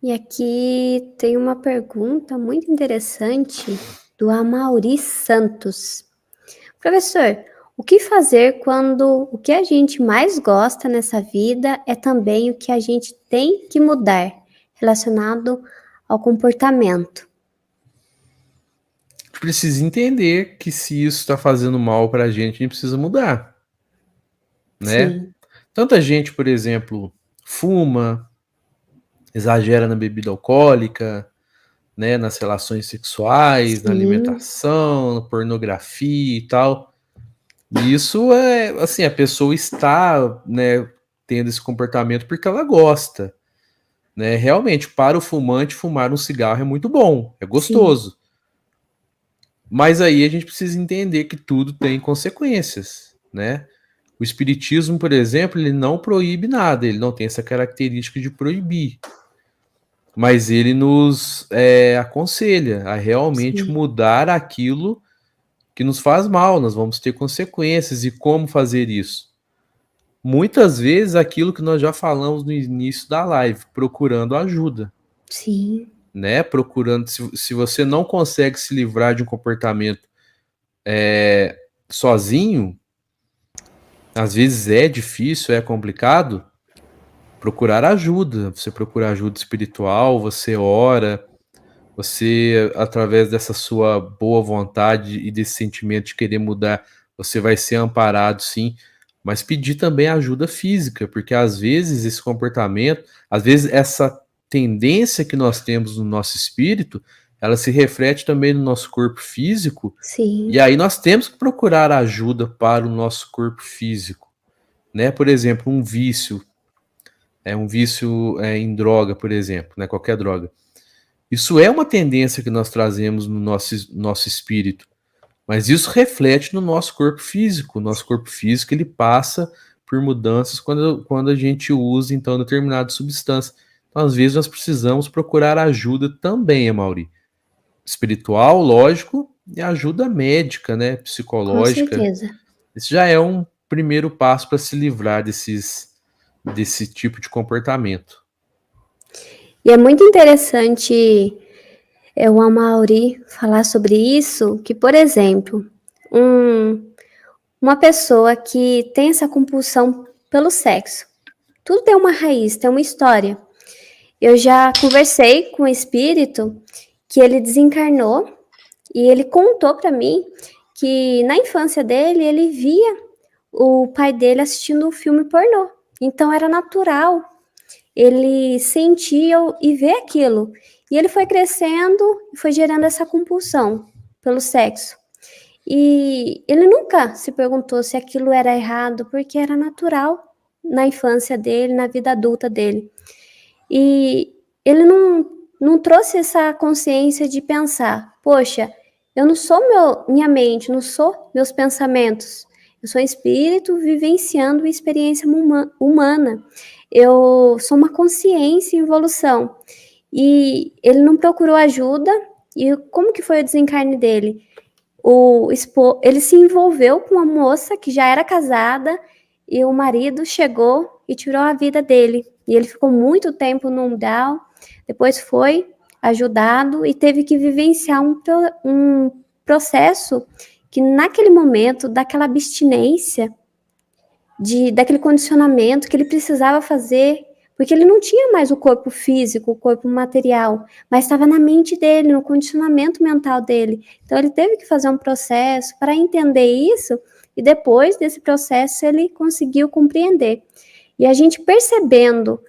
E aqui tem uma pergunta muito interessante do Amauri Santos. Professor, o que fazer quando o que a gente mais gosta nessa vida é também o que a gente tem que mudar, relacionado ao comportamento? A gente precisa entender que se isso está fazendo mal para a gente precisa mudar, né? Sim. Tanta gente, por exemplo, fuma, exagera na bebida alcoólica, né, nas relações sexuais, na Sim, alimentação, na pornografia e tal. E isso é, assim, a pessoa está, né, tendo esse comportamento porque ela gosta, né? Realmente, para o fumante, fumar um cigarro é muito bom, é sim, gostoso. Mas aí a gente precisa entender que tudo tem consequências, né? O espiritismo, por exemplo, ele não proíbe nada, ele não tem essa característica de proibir, mas ele nos aconselha a realmente sim, mudar aquilo que nos faz mal, nós vamos ter consequências e como fazer isso. Muitas vezes aquilo que nós já falamos no início da live, procurando ajuda, sim, né? Procurando, se você não consegue se livrar de um comportamento sozinho, às vezes é difícil, é complicado, procurar ajuda. Você procura ajuda espiritual, você ora, você, através dessa sua boa vontade e desse sentimento de querer mudar, você vai ser amparado, sim, mas pedir também ajuda física, porque às vezes esse comportamento, às vezes essa tendência que nós temos no nosso espírito, ela se reflete também no nosso corpo físico, e sim, aí nós temos que procurar ajuda para o nosso corpo físico, né? Por exemplo, um vício em droga, por exemplo, né? Qualquer droga. Isso é uma tendência que nós trazemos no nosso espírito, mas isso reflete no nosso corpo físico. O nosso corpo físico ele passa por mudanças quando a gente usa então determinada substância. Então, às vezes nós precisamos procurar ajuda também, Amaury. Espiritual, lógico, e ajuda médica, né, com psicológica. certeza. Esse já é um primeiro passo para se livrar desse tipo de comportamento. E é muito interessante o Amauri falar sobre isso, que, por exemplo, uma pessoa que tem essa compulsão pelo sexo, tudo tem uma raiz, tem uma história. Eu já conversei com o espírito que ele desencarnou e ele contou para mim que na infância dele ele via o pai dele assistindo um filme pornô. Então era natural ele sentia e ver aquilo. E ele foi crescendo e foi gerando essa compulsão pelo sexo. E ele nunca se perguntou se aquilo era errado, porque era natural na infância dele, na vida adulta dele. E ele não trouxe essa consciência de pensar, poxa, eu não sou minha mente, não sou meus pensamentos. Eu sou espírito vivenciando uma experiência humana. Eu sou uma consciência em evolução. E ele não procurou ajuda. E como que foi o desencarne dele? Ele se envolveu com uma moça que já era casada e o marido chegou e tirou a vida dele. E ele ficou muito tempo no umbral, depois foi ajudado e teve que vivenciar um processo que naquele momento, daquela abstinência, daquele condicionamento que ele precisava fazer, porque ele não tinha mais o corpo físico, o corpo material, mas estava na mente dele, no condicionamento mental dele. Então ele teve que fazer um processo para entender isso e depois desse processo ele conseguiu compreender. E a gente percebendo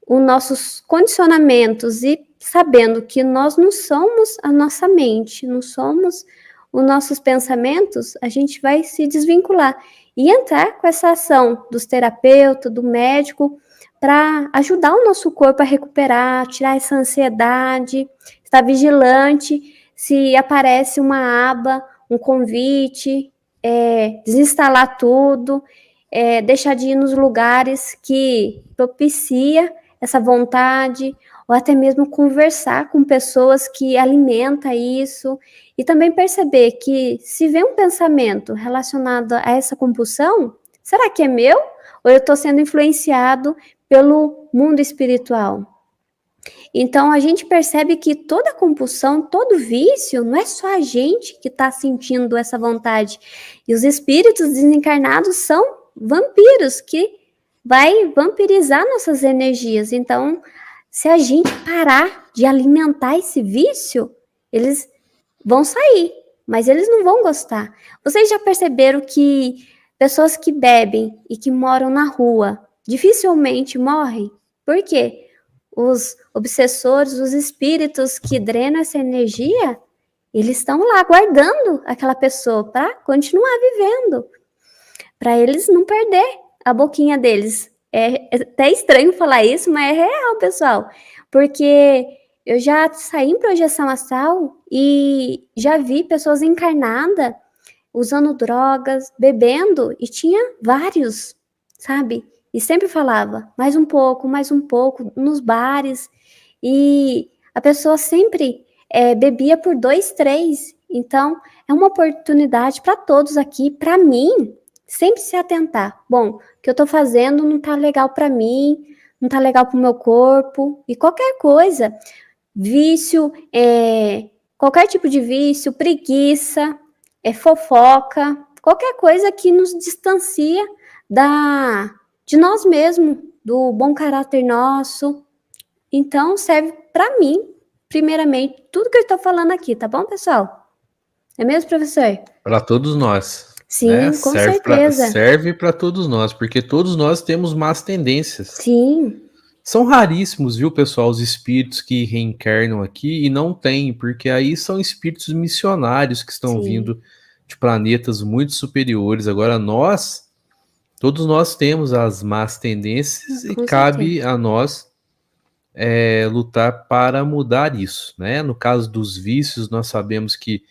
os nossos condicionamentos e sabendo que nós não somos a nossa mente, não somos os nossos pensamentos, a gente vai se desvincular e entrar com essa ação dos terapeutas, do médico, para ajudar o nosso corpo a recuperar, tirar essa ansiedade, estar vigilante se aparece uma aba, um convite, desinstalar tudo, deixar de ir nos lugares que propicia essa vontade, ou até mesmo conversar com pessoas que alimentam isso, e também perceber que se vem um pensamento relacionado a essa compulsão, será que é meu? Ou eu estou sendo influenciado pelo mundo espiritual? Então a gente percebe que toda compulsão, todo vício, não é só a gente que está sentindo essa vontade. E os espíritos desencarnados são vampiros que vai vampirizar nossas energias. Então, se a gente parar de alimentar esse vício, eles vão sair, mas eles não vão gostar. Vocês já perceberam que pessoas que bebem e que moram na rua dificilmente morrem? Por quê? Os obsessores, os espíritos que drenam essa energia, eles estão lá guardando aquela pessoa para continuar vivendo, para eles não perder a boquinha deles. É até estranho falar isso, mas é real, pessoal, porque eu já saí em projeção astral e já vi pessoas encarnadas usando drogas, bebendo, e tinha vários, sabe? E sempre falava, mais um pouco, nos bares. E a pessoa sempre bebia por 2, 3. Então, é uma oportunidade para todos aqui, para mim, sempre se atentar. Bom, o que eu tô fazendo não tá legal para mim, não tá legal pro meu corpo, e qualquer coisa, vício, qualquer tipo de vício, preguiça, fofoca, qualquer coisa que nos distancia de nós mesmos, do bom caráter nosso. Então, serve para mim, primeiramente, tudo que eu estou falando aqui, tá bom, pessoal? É mesmo, professor? Para todos nós. Sim, Né? com certeza. Serve para todos nós, porque todos nós temos más tendências. Sim. São raríssimos, viu, pessoal, os espíritos que reencarnam aqui e não tem, porque aí são espíritos missionários que estão vindo de planetas muito superiores. Agora todos nós temos as más tendências e cabe a nós lutar para mudar isso, né? No caso dos vícios, nós sabemos que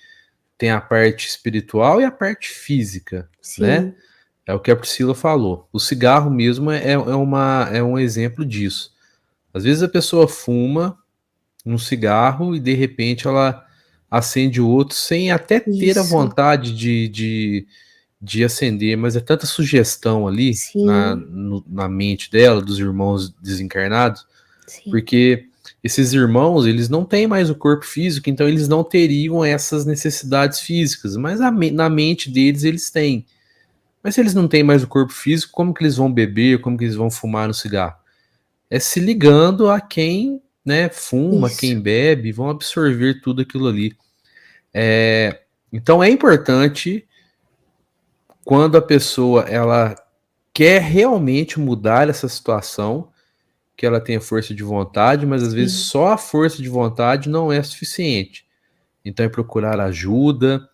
tem a parte espiritual e a parte física, né? É o que a Priscila falou. O cigarro mesmo é um exemplo disso. Às vezes a pessoa fuma um cigarro e de repente ela acende o outro sem até ter a vontade de acender, mas é tanta sugestão ali na mente dela, dos irmãos desencarnados, porque esses irmãos, eles não têm mais o corpo físico, então eles não teriam essas necessidades físicas, mas na mente deles eles têm. Mas se eles não têm mais o corpo físico, como que eles vão beber, como que eles vão fumar no cigarro? É se ligando a quem, né, fuma, quem bebe, vão absorver tudo aquilo ali. Então é importante, quando a pessoa ela quer realmente mudar essa situação, que ela tenha força de vontade, mas às vezes só a força de vontade não é suficiente. Então é procurar ajuda,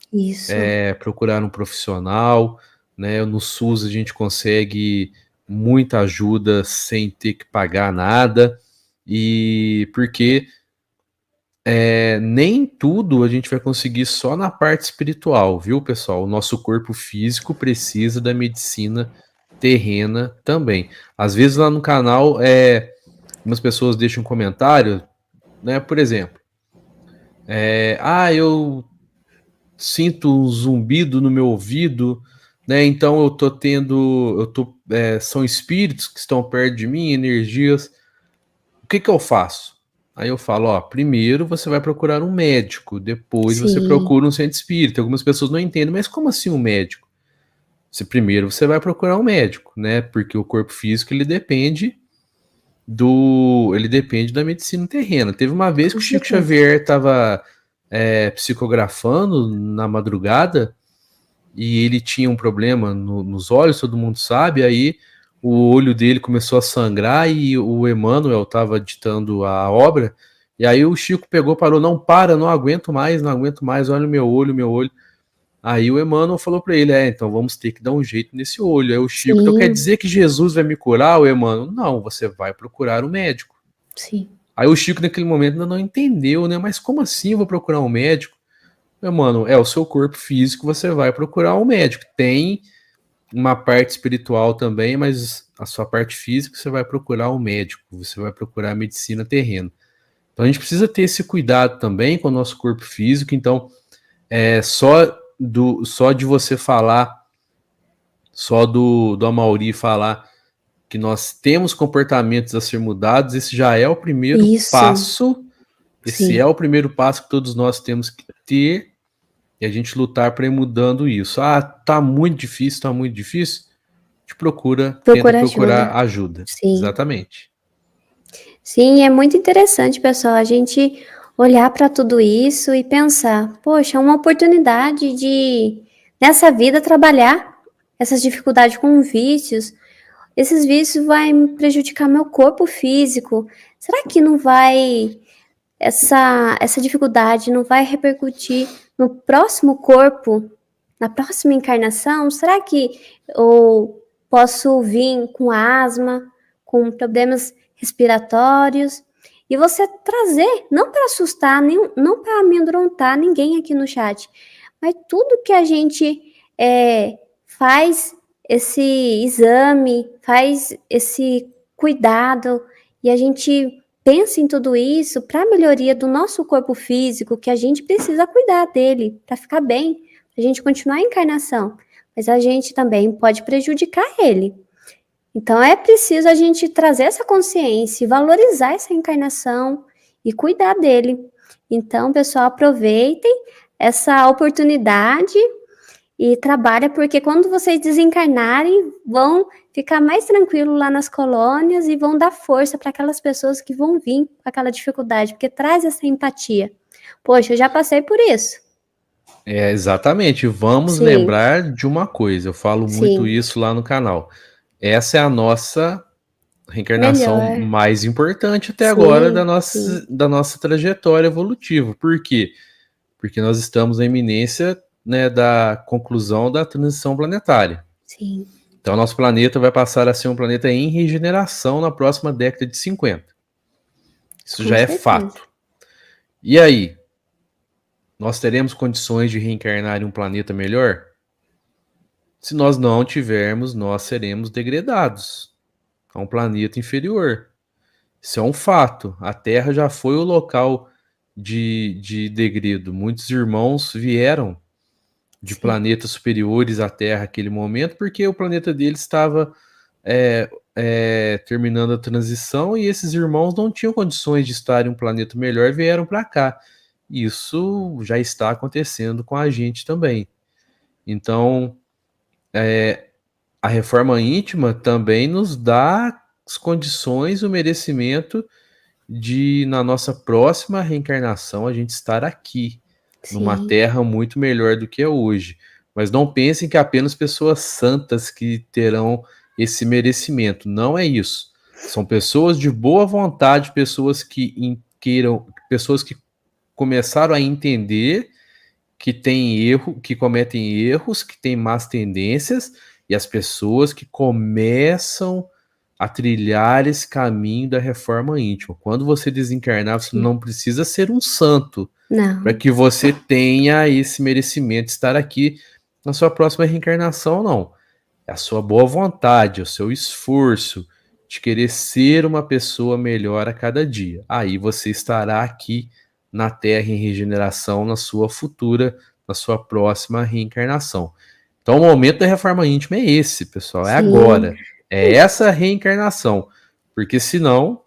procurar um profissional, né? No SUS a gente consegue muita ajuda sem ter que pagar nada, e porque nem tudo a gente vai conseguir só na parte espiritual, viu, pessoal? O nosso corpo físico precisa da medicina terrena também. Às vezes lá no canal algumas pessoas deixam um comentário, né? Por exemplo, eu sinto um zumbido no meu ouvido, né? Então são espíritos que estão perto de mim, energias. O que eu faço? Aí eu falo, primeiro você vai procurar um médico, depois você procura um centro espírita. Algumas pessoas não entendem, mas como assim um médico? Primeiro você vai procurar um médico, né? Porque o corpo físico ele depende da medicina terrena. Teve uma vez que o Chico Xavier estava psicografando na madrugada e ele tinha um problema nos olhos, todo mundo sabe, aí o olho dele começou a sangrar e o Emmanuel estava ditando a obra, e aí o Chico parou, não aguento mais, olha o meu olho. Aí o Emmanuel falou para ele, então vamos ter que dar um jeito nesse olho. Aí o Chico, então quer dizer que Jesus vai me curar, o Emmanuel? Não, você vai procurar um médico. Aí o Chico naquele momento ainda não entendeu, né? Mas como assim eu vou procurar um médico? Emmanuel, o seu corpo físico, você vai procurar um médico. Tem uma parte espiritual também, mas a sua parte física você vai procurar um médico, você vai procurar a medicina terrena. Então a gente precisa ter esse cuidado também com o nosso corpo físico. Então só de você falar, só do Amaury falar que nós temos comportamentos a ser mudados, esse já é o primeiro Isso. passo. Esse Sim. é o primeiro passo que todos nós temos que ter e a gente lutar para ir mudando isso. Ah, tá muito difícil, tá muito difícil. A gente tenta procurar ajuda. Sim. Exatamente. Sim, é muito interessante, pessoal, a gente olhar para tudo isso e pensar, poxa, é uma oportunidade de, nessa vida, trabalhar essas dificuldades com vícios. Esses vícios vão prejudicar meu corpo físico. Será que não vai, essa dificuldade não vai repercutir no próximo corpo, na próxima encarnação? Será que eu posso vir com asma, com problemas respiratórios? E você trazer, não para assustar, não para amedrontar ninguém aqui no chat, mas tudo que a gente faz esse exame, faz esse cuidado e a gente pensa em tudo isso para a melhoria do nosso corpo físico, que a gente precisa cuidar dele para ficar bem, para a gente continuar a encarnação, mas a gente também pode prejudicar ele. Então é preciso a gente trazer essa consciência e valorizar essa encarnação e cuidar dele. Então, pessoal, aproveitem essa oportunidade e trabalha, porque quando vocês desencarnarem, vão ficar mais tranquilos lá nas colônias e vão dar força para aquelas pessoas que vão vir com aquela dificuldade, porque traz essa empatia. Poxa, eu já passei por isso. Exatamente. Vamos lembrar de uma coisa, eu falo muito isso lá no canal. Essa é a nossa reencarnação mais importante até agora da nossa trajetória evolutiva. Por quê? Porque nós estamos na iminência, né, da conclusão da transição planetária. Sim. Então, nosso planeta vai passar a ser um planeta em regeneração na próxima década de 50. Isso já é fato. E aí? Nós teremos condições de reencarnar em um planeta melhor? Se nós não tivermos, nós seremos degradados a um planeta inferior. Isso é um fato. A Terra já foi o local de degredo. Muitos irmãos vieram de planetas superiores à Terra naquele momento, porque o planeta deles estava terminando a transição e esses irmãos não tinham condições de estar em um planeta melhor e vieram para cá. Isso já está acontecendo com a gente também. Então, a reforma íntima também nos dá as condições, o merecimento de, na nossa próxima reencarnação, a gente estar aqui, numa terra muito melhor do que é hoje. Mas não pensem que apenas pessoas santas que terão esse merecimento. Não é isso. São pessoas de boa vontade, pessoas que pessoas que começaram a entender que tem erro, que cometem erros, que têm más tendências, e as pessoas que começam a trilhar esse caminho da reforma íntima. Quando você desencarnar, você não precisa ser um santo para que você tenha esse merecimento de estar aqui na sua próxima reencarnação, não. É a sua boa vontade, o seu esforço de querer ser uma pessoa melhor a cada dia. Aí você estará aqui na Terra em regeneração, na sua próxima reencarnação. Então, o momento da reforma íntima é esse, pessoal, é agora. É essa reencarnação. Porque senão,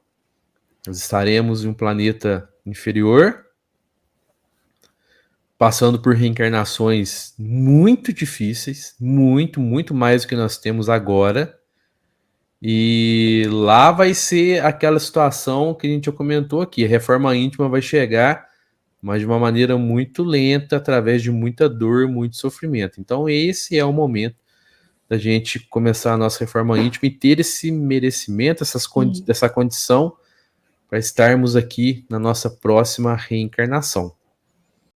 nós estaremos em um planeta inferior, passando por reencarnações muito difíceis, muito mais do que nós temos agora. E lá vai ser aquela situação que a gente já comentou aqui. A reforma íntima vai chegar, mas de uma maneira muito lenta, através de muita dor, muito sofrimento. Então esse é o momento da gente começar a nossa reforma íntima e ter esse merecimento, essa condição para estarmos aqui na nossa próxima reencarnação.